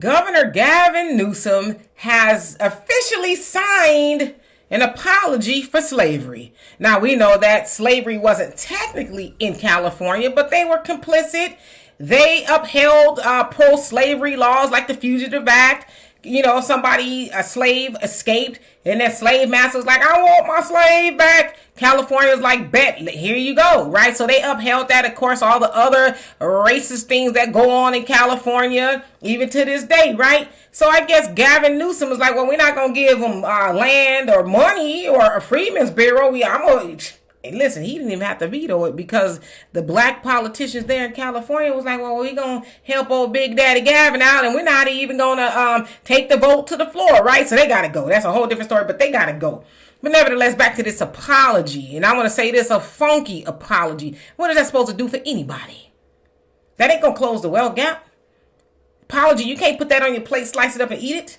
Governor Gavin Newsom has officially signed an apology for slavery. Now, we know that slavery wasn't technically in California, but they were complicit. They upheld pro-slavery laws like the Fugitive Act. You know, a slave escaped, and that slave master was like, I want my slave back. California's like, bet, here you go, right? So they upheld that. Of course, all the other racist things that go on in California, even to this day, right? So I guess Gavin Newsom was like, well, we're not going to give them land or money or a Freedmen's Bureau. And listen, he didn't even have to veto it because the black politicians there in California was like, well, we're going to help old Big Daddy Gavin out, and we're not even going to take the vote to the floor, right? So they got to go. That's a whole different story, but they got to go. But nevertheless, back to this apology. And I want to say this, a funky apology. What is that supposed to do for anybody? That ain't going to close the wealth gap. Apology, you can't put that on your plate, slice it up and eat it.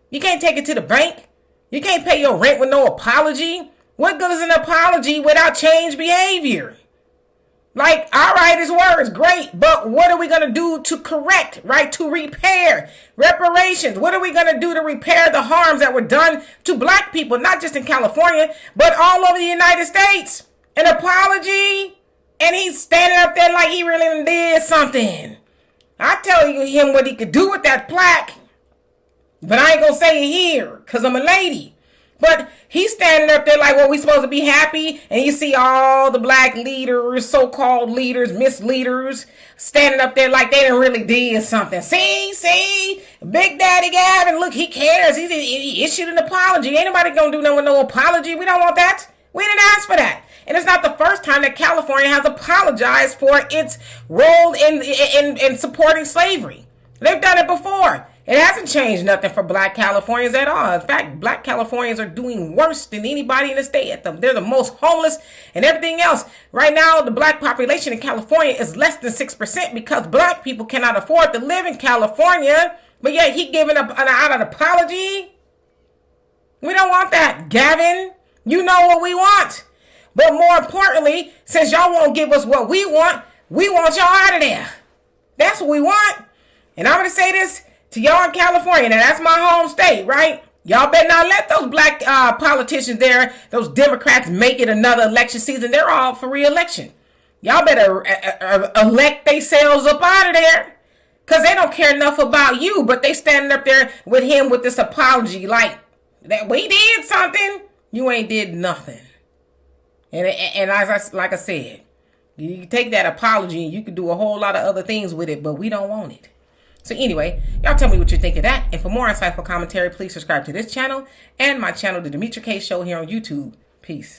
You can't take it to the bank. You can't pay your rent with no apology. What good is an apology without changed behavior? Like, all right, it's words, great, but what are we going to do to correct, right? To repair, reparations. What are we going to do to repair the harms that were done to black people, not just in California, but all over the United States? An apology, and he's standing up there like he really did something. I tell you him what he could do with that plaque, but I ain't going to say it here because I'm a lady. But he's standing up there like, well, we supposed to be happy. And you see all the black leaders, so-called leaders, misleaders, standing up there like they didn't really did something. See, Big Daddy Gavin, look, he cares. He issued an apology. Ain't nobody going to do nothing with no apology. We don't want that. We didn't ask for that. And it's not the first time that California has apologized for its role in supporting slavery. They've done it before. It hasn't changed nothing for black Californians at all. In fact, black Californians are doing worse than anybody in the state. They're the most homeless and everything else. Right now, the black population in California is less than 6% because black people cannot afford to live in California. But yet he giving out an apology. We don't want that, Gavin. You know what we want. But more importantly, since y'all won't give us what we want y'all out of there. That's what we want. And I'm going to say this to y'all in California, now that's my home state, right? Y'all better not let those black politicians there, those Democrats, make it another election season. They're all for re-election. Y'all better elect themselves up out of there because they don't care enough about you, but they standing up there with him with this apology like that we did something. You ain't did nothing. And like I said, you can take that apology and you can do a whole lot of other things with it, but we don't want it. So anyway, y'all tell me what you think of that. And for more insightful commentary, please subscribe to this channel and my channel, The Demetra Kaye Show, here on YouTube. Peace.